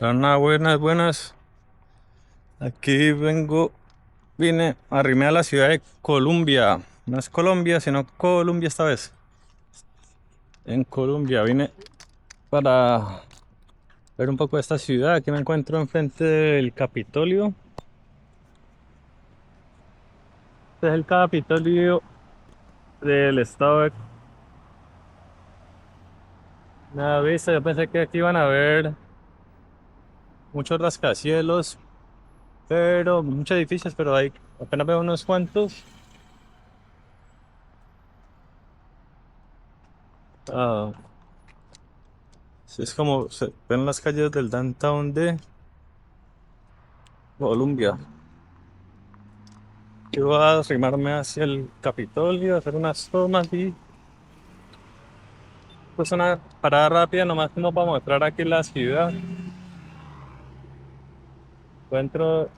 Sana, buenas, buenas. Aquí vine, arrimé a la ciudad de Colombia. No es Colombia, sino Colombia esta vez. En Colombia vine para ver un poco de esta ciudad. Aquí me encuentro enfrente del Capitolio. Este es el Capitolio del estado de Nueva Vista. Yo pensé que aquí iban a haber muchos rascacielos, pero muchos edificios, pero hay apenas veo unos cuantos. Ah, sí, es como se ven las calles del downtown de Colombia. Yo voy a arrimarme hacia el Capitolio, hacer unas tomas y pues una parada rápida nomás como para mostrar aquí la ciudad. Encuentro,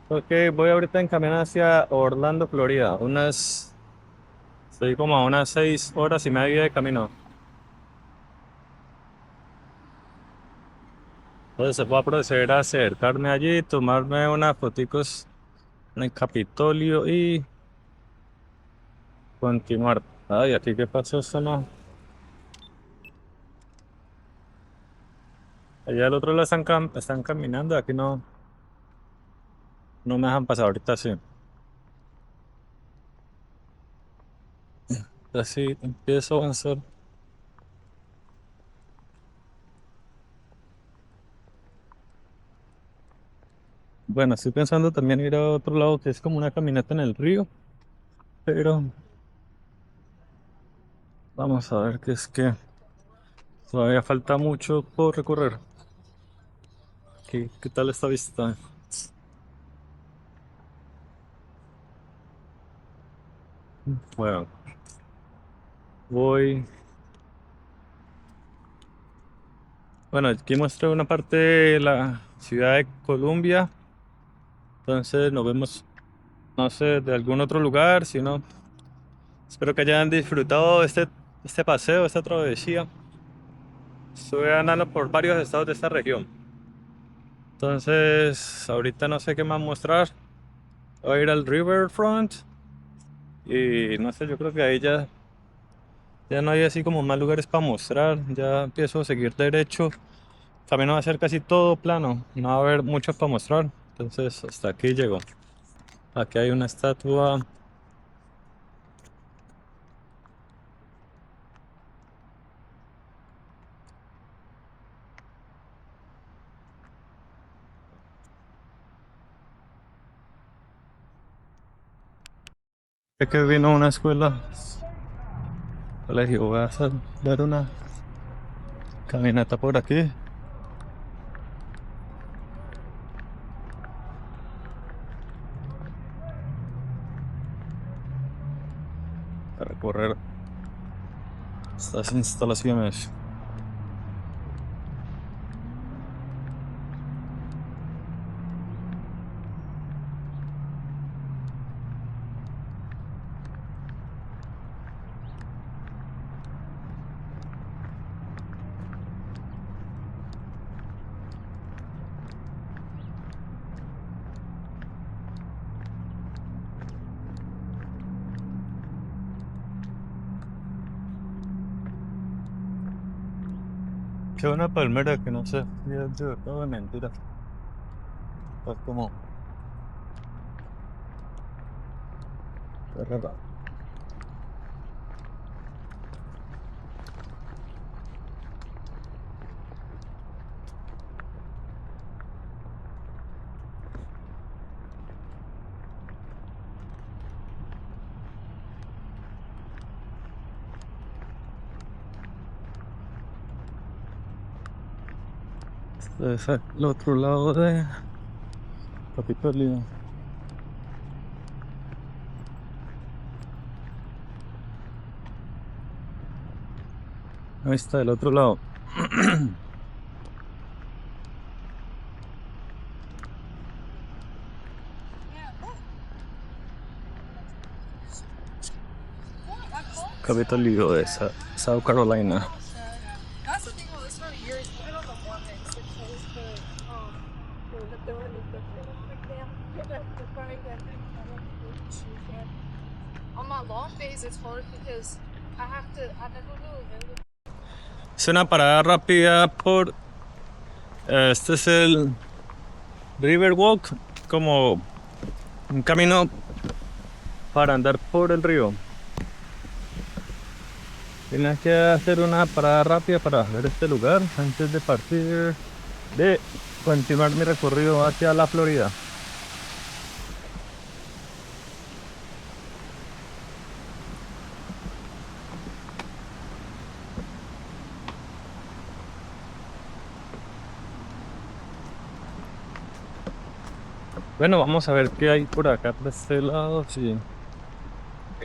ok, voy ahorita en camino hacia Orlando, Florida. Estoy como a unas 6 horas y media de camino. Entonces voy a proceder a acercarme allí, tomarme unas foticos en el Capitolio y continuar. Ay, aquí qué pasó, esto no. Allá al otro lado están caminando, aquí no me dejan pasar ahorita sí. Así empiezo a avanzar. Bueno, estoy pensando también ir a otro lado que es como una caminata en el río, pero vamos a ver que es que todavía falta mucho por recorrer. ¿Qué tal esta vista? Bueno, voy. Bueno, aquí muestra una parte de la ciudad de Colombia, entonces nos vemos, no sé, de algún otro lugar, si no, espero que hayan disfrutado este paseo, esta travesía. Estoy andando por varios estados de esta región, entonces ahorita no sé qué más mostrar. Voy a ir al Riverfront. Y no sé, yo creo que ahí ya no hay así como más lugares para mostrar. Ya empiezo a seguir derecho. También va a ser casi todo plano. No va a haber mucho para mostrar. Entonces hasta aquí llego. Aquí hay una estatua. Es que vino a una escuela. Colegio. Voy a dar una caminata por aquí. Para recorrer estas instalaciones. Que una palmera que no sé. Si es de verdad o de mentira. Es como. Es rara. Este es el otro lado de Capitolio. Ahí está el otro lado. Capitolio de South Carolina. On my long days it's hard because I never know. Es una parada rápida por... este es el Riverwalk, como un camino para andar por el río. Tenía que hacer una parada rápida para ver este lugar antes de partir, de continuar mi recorrido hacia la Florida. Bueno, vamos a ver qué hay por acá, por este lado. Sí,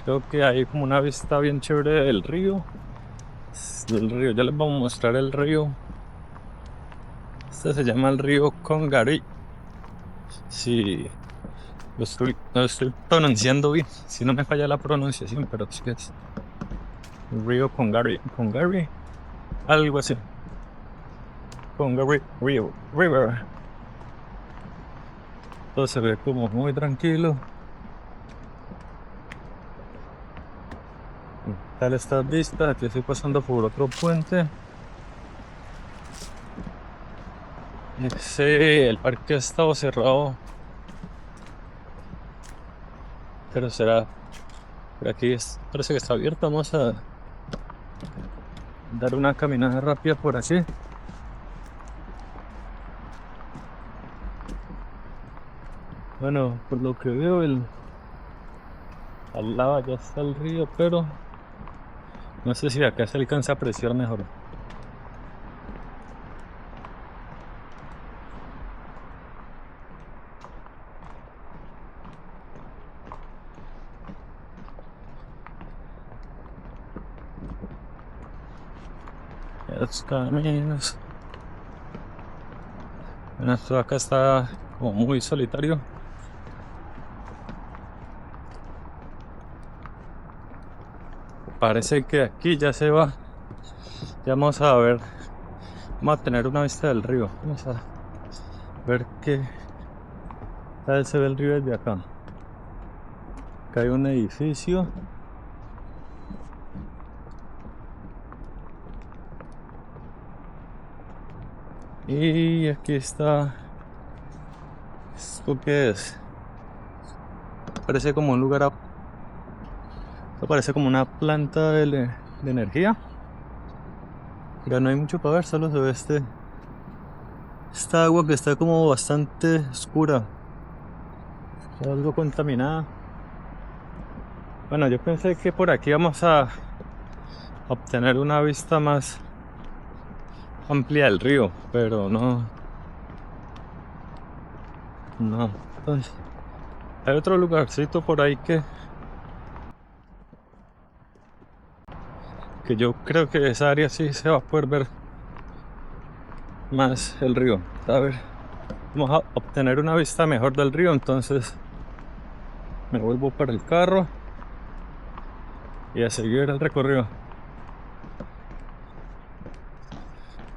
creo que hay como una vista bien chévere del río. Ya les vamos a mostrar el río. Este se llama el río Congaree. Sí, lo estoy pronunciando bien, si no me falla la pronunciación, pero sí que es el río Congaree, algo así. Congaree River. Todo se ve como muy tranquilo. Tal estas vistas, aquí estoy pasando por otro puente. El parque ha estado cerrado, pero será por aquí, parece que está abierto. Vamos a dar una caminada rápida por aquí. Bueno, por lo que veo, al lado ya está el río, pero no sé si acá se alcanza a apreciar mejor. Los caminos. Bueno, esto acá está como muy solitario. Parece que aquí ya se va. Ya vamos a ver. Vamos a tener una vista del río. Vamos a ver qué tal se ve el río desde acá. Acá hay un edificio. Y aquí está. ¿Esto qué es? Parece como un lugar. Esto parece como una planta de energía. Pero no hay mucho para ver, solo se ve esta agua que está como bastante oscura. Está algo contaminada. Bueno, yo pensé que por aquí vamos a obtener una vista más amplia del río, pero no. Entonces, hay otro lugarcito por ahí que yo creo que esa área sí se va a poder ver más el río. A ver, vamos a obtener una vista mejor del río, entonces me vuelvo para el carro y a seguir el recorrido.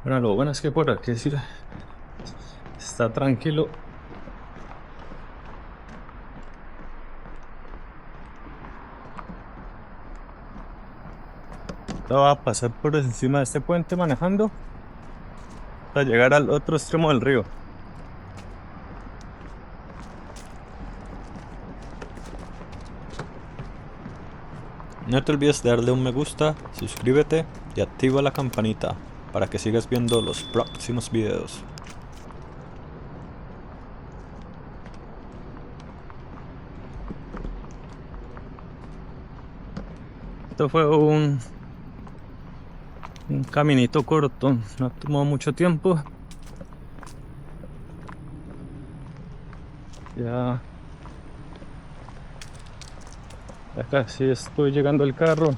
Bueno, lo bueno es que por aquí sí está tranquilo. Va a pasar por encima de este puente manejando hasta llegar al otro extremo del río. No te olvides de darle un me gusta, suscríbete y activa la campanita para que sigas viendo los próximos videos. Esto fue un caminito corto, no tomó mucho tiempo. Ya casi estoy llegando al carro.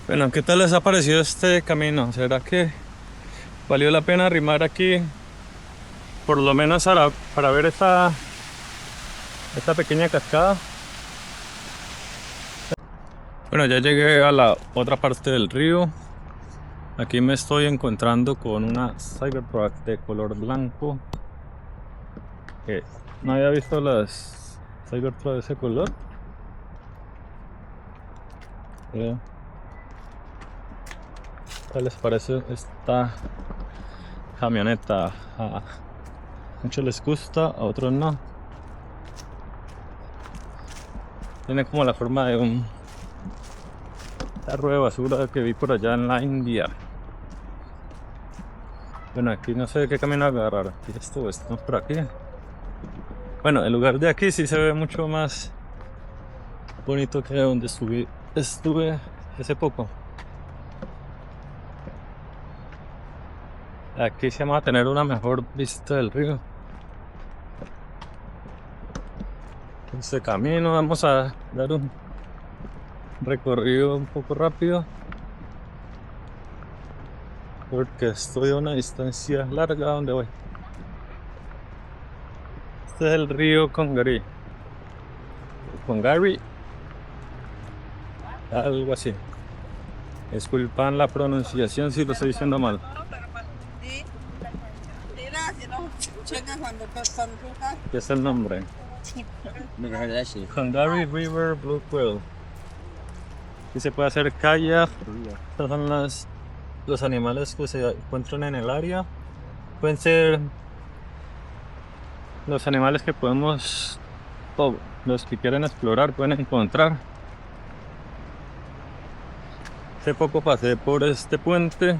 Bueno, ¿qué tal les ha parecido este camino? ¿Será que valió la pena arrimar aquí? Por lo menos para ver esta pequeña cascada. Bueno, ya llegué a la otra parte del río. Aquí me estoy encontrando con una Cybertruck de color blanco. Que no había visto las Cybertruck de ese color. ¿Qué les parece esta camioneta? A muchos les gusta, a otros no. Tiene como la forma de un carro de basura que vi por allá en la India. Bueno, aquí no sé qué camino agarrar. Aquí esto por aquí. Bueno, el lugar de aquí sí se ve mucho más bonito que donde estuve hace poco. Aquí se va a tener una mejor vista del río. Este camino vamos a dar un recorrido un poco rápido porque estoy a una distancia larga donde voy. Este es el río Congaree. Congaree, algo así. Disculpan la pronunciación si lo estoy diciendo mal. ¿Qué es el nombre? Congaree River Blue Quill. Aquí se puede hacer kayak. Estos son los animales que se encuentran en el área. Pueden ser los animales que podemos, los que quieren explorar, pueden encontrar. Hace poco pasé por este puente.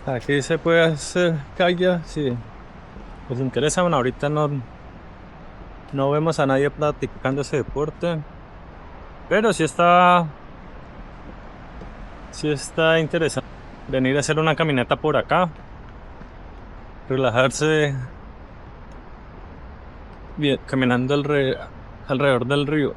Aquí se puede hacer kayak, si les interesa. Bueno, ahorita no vemos a nadie practicando ese deporte, pero sí está interesante venir a hacer una caminata por acá, relajarse bien, caminando alrededor del río.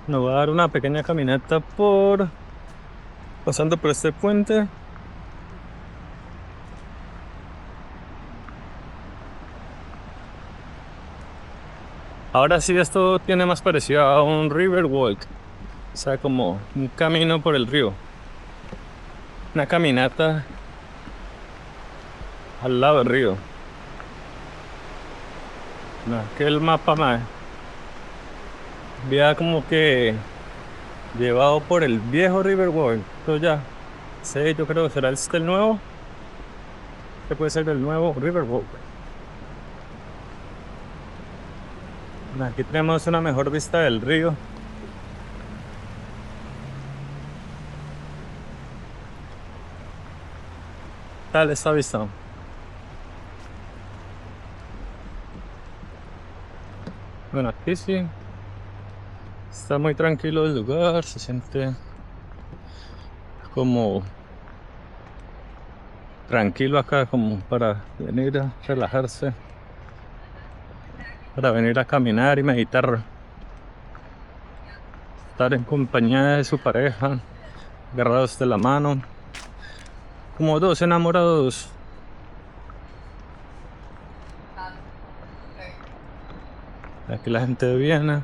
Nos voy a dar una pequeña caminata pasando por este puente. Ahora sí, esto tiene más parecido a un river walk, o sea, como un camino por el río, una caminata al lado del río. No, que el mapa más había como que llevado por el viejo river walk. Esto ya sé, yo creo que será el nuevo. Este puede ser el nuevo river walk. Aquí tenemos una mejor vista del río. ¿Qué tal esta vista? Bueno, aquí sí está muy tranquilo el lugar, se siente como tranquilo acá, como para venir a relajarse, para venir a caminar y meditar, estar en compañía de su pareja, agarrados de la mano, como dos enamorados. Aquí la gente viene. No, I'm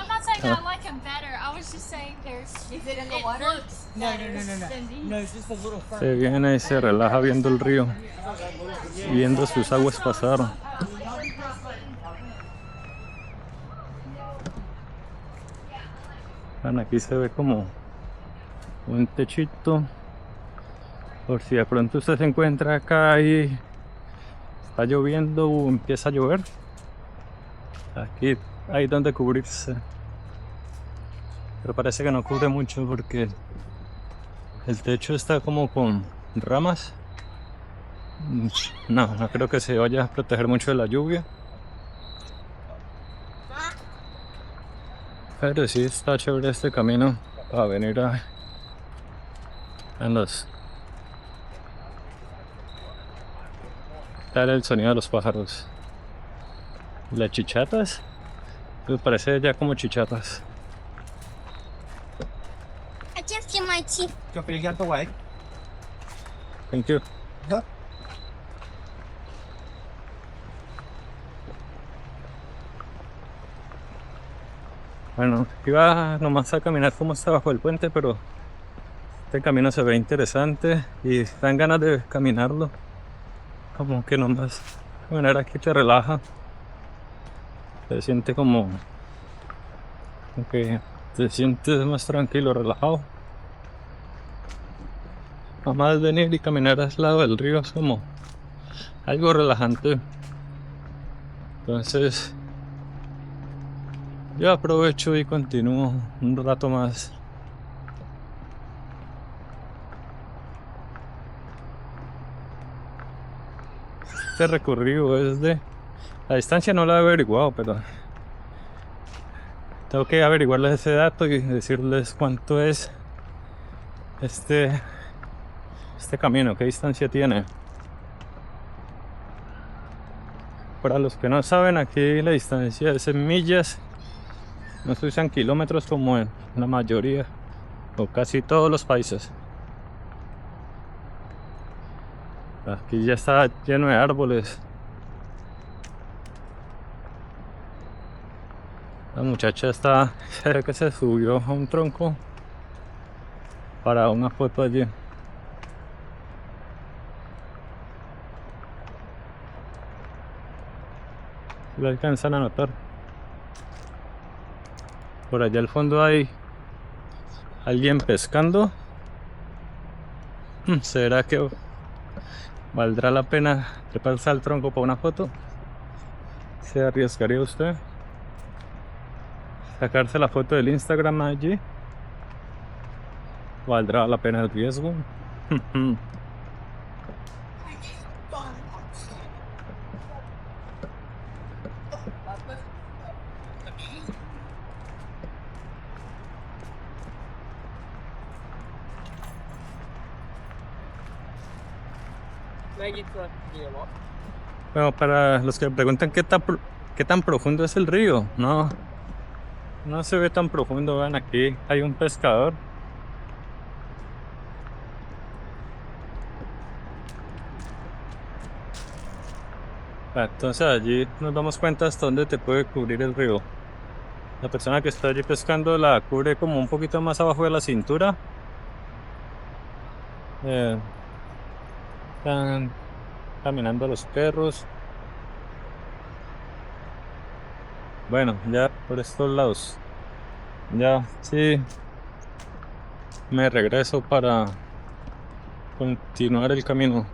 not saying that I like him better. I was just saying there's. Is it in the water? No. No, it's just a little further. Se viene y se relaja viendo el río, viendo sus aguas pasar. Bueno, aquí se ve como un techito, por si de pronto usted se encuentra acá y está lloviendo o empieza a llover. Aquí hay donde cubrirse, pero parece que no cubre mucho porque el techo está como con ramas. No creo que se vaya a proteger mucho de la lluvia, pero sí está chévere este camino para venir dar el sonido de los pájaros. Las chichatas, me parece ya como chichatas. just in my teeth. Go for you get away. Thank you. Huh? Bueno, iba nomás a caminar como está bajo el puente, pero este camino se ve interesante y dan ganas de caminarlo. Como que nomás caminar aquí te relaja. Se siente como que te sientes más tranquilo, relajado. Nomás venir y caminar al lado del río es como algo relajante. Entonces yo aprovecho y continúo un rato más. Este recorrido es de... La distancia no la he averiguado, pero tengo que averiguarles ese dato y decirles cuánto es este camino, qué distancia tiene. Para los que no saben, aquí la distancia es en millas, no se usan kilómetros como en la mayoría o casi todos los países. Aquí ya está lleno de árboles. La muchacha está cerca, que se subió a un tronco para una foto allí. Lo alcanzan a notar. Por allá al fondo hay alguien pescando. ¿Será que valdrá la pena treparse al tronco para una foto? ¿Se arriesgaría usted? ¿Sacarse la foto del Instagram allí? ¿Valdrá la pena el riesgo? Bueno, para los que preguntan qué tan profundo es el río, no se ve tan profundo. Vean, aquí hay un pescador. Entonces allí nos damos cuenta hasta dónde te puede cubrir el río. La persona que está allí pescando la cubre como un poquito más abajo de la cintura. Están caminando los perros. Bueno, ya por estos lados. Ya sí me regreso para continuar el camino.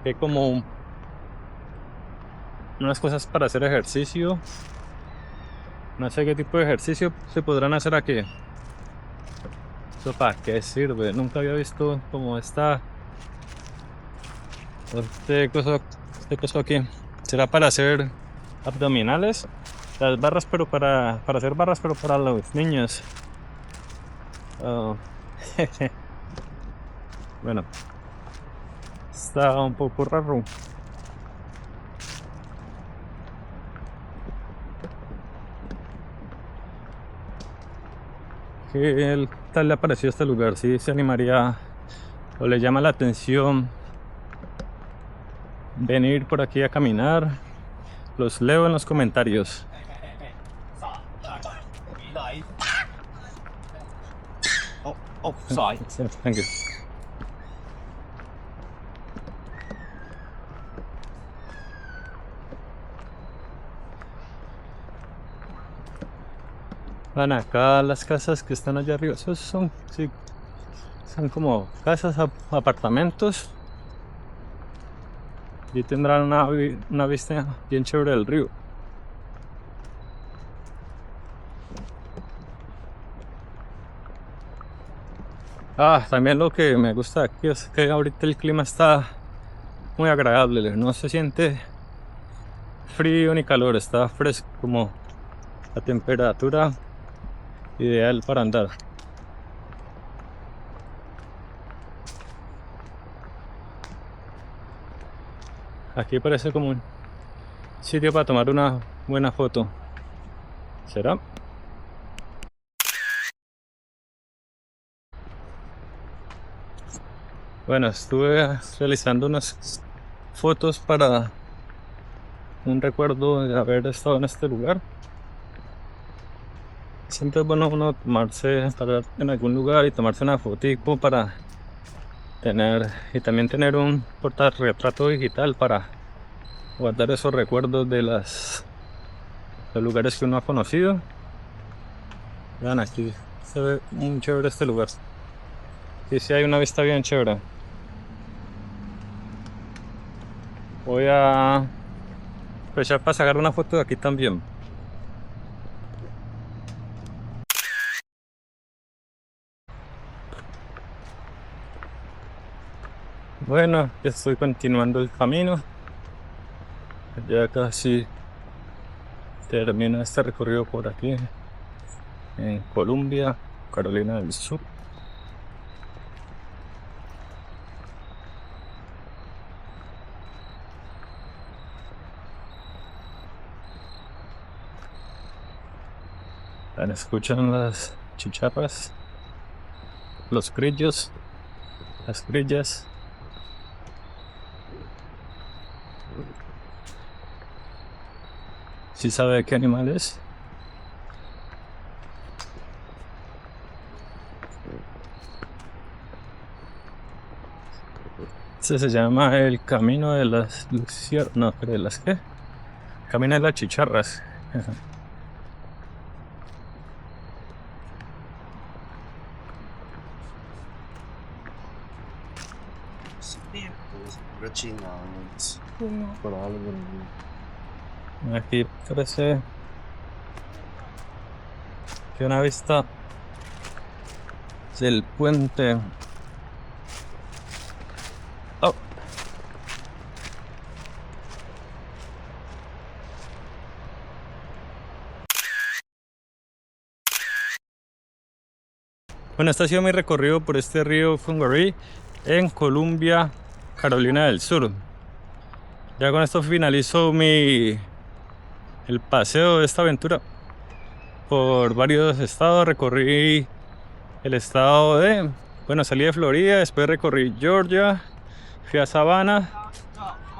Hay como unas cosas para hacer ejercicio. No sé qué tipo de ejercicio se podrán hacer aquí. ¿Eso para qué sirve? Nunca había visto como este coso aquí. ¿Será para hacer abdominales? Las barras, pero para hacer barras, pero para los niños. Oh. Bueno, está un poco raro. ¿Qué tal le ha parecido este lugar? ¿Sí se animaría o le llama la atención venir por aquí a caminar? Los leo en los comentarios. Oh, sorry. Thank you. Van acá las casas que están allá arriba. Esos son como casas, apartamentos. Y tendrán una vista bien chévere del río. También lo que me gusta aquí es que ahorita el clima está muy agradable. No se siente frío ni calor, está fresco, como la temperatura ideal para andar. Aquí parece como sitio para tomar una buena foto. ¿Será? Bueno, estuve realizando unas fotos para un recuerdo de haber estado en este lugar. Siempre es bueno uno parar en algún lugar y tomarse una fotico para tener, y también tener un portarretrato digital para guardar esos recuerdos de los lugares que uno ha conocido. Vean, aquí se ve muy chévere este lugar. Y sí hay una vista bien chévere. Voy a aprovechar para sacar una foto de aquí también. Bueno, ya estoy continuando el camino. Ya casi termina este recorrido por aquí en Columbia, Carolina del Sur. Escuchan las chicharras, los grillos, las grillas. ¿Sí sabe qué animal es? Este se llama el camino de las luciérnagas. No, pero ¿de las qué? Camino de las chicharras. Aquí parece que una vista del puente. Oh. Bueno, este ha sido mi recorrido por este río Congaree en Columbia, Carolina del Sur. Ya con esto finalizo el paseo de esta aventura por varios estados. Recorrí el estado de, bueno, salí de Florida, después recorrí Georgia, fui a Savannah,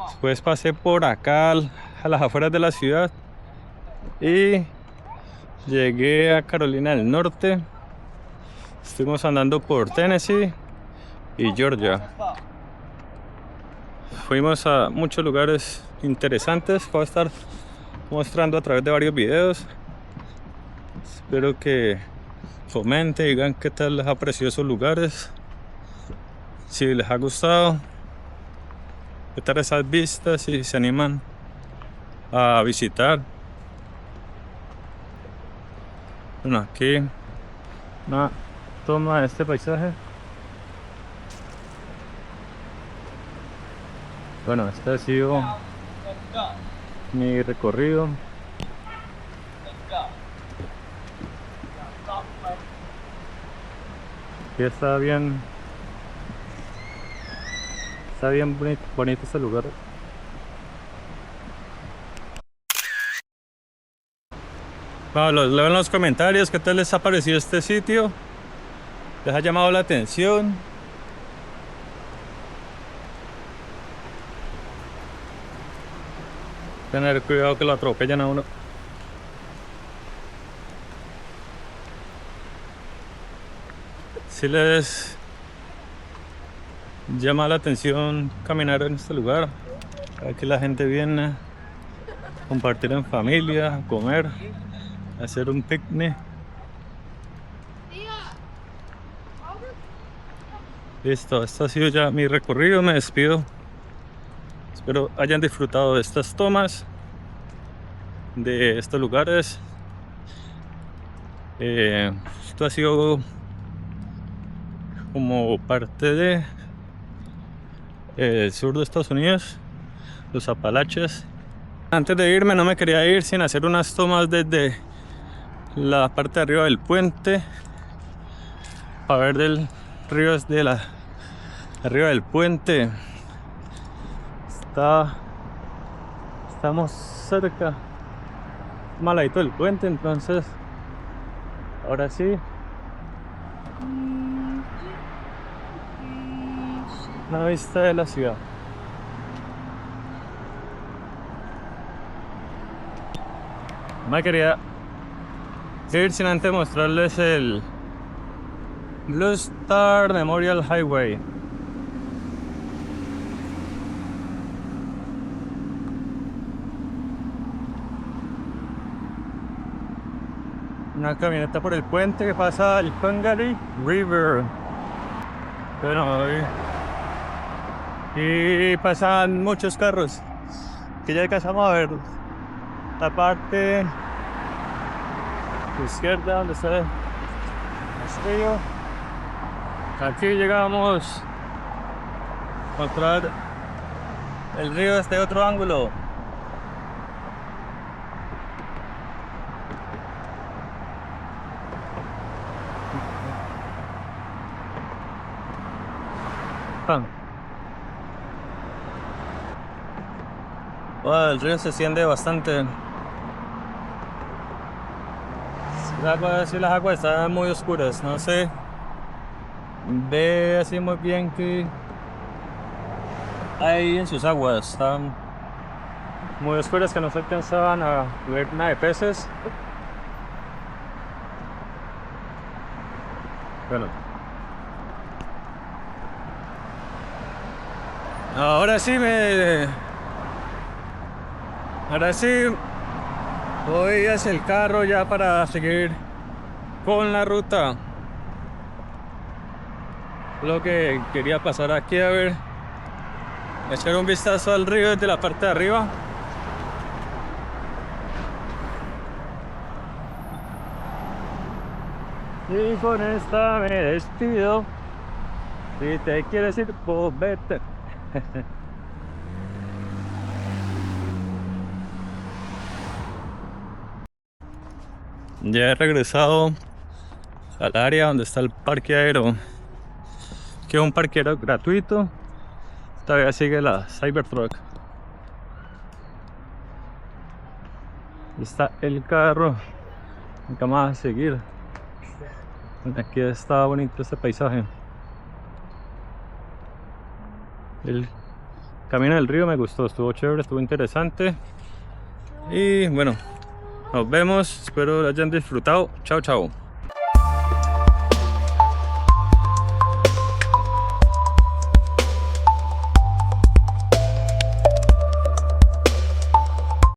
después pasé por acá a las afueras de la ciudad y llegué a Carolina del Norte. Estuvimos andando por Tennessee y Georgia. Fuimos a muchos lugares interesantes que voy a estar mostrando a través de varios videos. Espero que comenten, digan qué tal les ha parecido esos lugares, si les ha gustado, qué tal esas vistas, si se animan a visitar. Bueno, aquí una toma de este paisaje. Bueno, este ha sido mi recorrido. Aquí está bien bonito este lugar. Bueno, los leo en los comentarios qué tal les ha parecido este sitio, les ha llamado la atención. Tener cuidado que lo atropellan a uno. Si les llama la atención caminar en este lugar, aquí la gente viene a compartir en familia, a comer, a hacer un picnic. Listo, esto ha sido ya mi recorrido, me despido. Espero hayan disfrutado de estas tomas, de estos lugares. Esto ha sido como parte de el sur de Estados Unidos, los Apalaches. Antes de irme no me quería ir sin hacer unas tomas desde la parte de arriba del puente para ver del río desde arriba del puente. Está estamos cerca, maladito del puente, entonces ahora sí, una vista de la ciudad. Me quería ir sin antes mostrarles el Blue Star Memorial Highway. Una camioneta por el puente que pasa al Congaree River. Bueno, y pasan muchos carros que ya alcanzamos a ver la parte izquierda donde está el castillo. Aquí llegamos a encontrar el río desde otro ángulo. Wow, el río se extiende bastante. Las aguas están muy oscuras, no sé. Ve así muy bien que hay en sus aguas. Están muy oscuras que no se alcanzaban a ver nada de peces. Bueno. Ahora sí voy hacia el carro ya para seguir con la ruta. Lo que quería pasar aquí a ver, echar un vistazo al río desde la parte de arriba. Y con esta me despido. Si te quieres ir, pues vete. Ya he regresado al área donde está el parqueadero, que es un parqueadero gratuito. Todavía sigue la Cybertruck. Está el carro. Nunca más a seguir. Aquí está bonito este paisaje. El camino del río me gustó, estuvo chévere, estuvo interesante. Y bueno, nos vemos, espero lo hayan disfrutado. Chao, chao.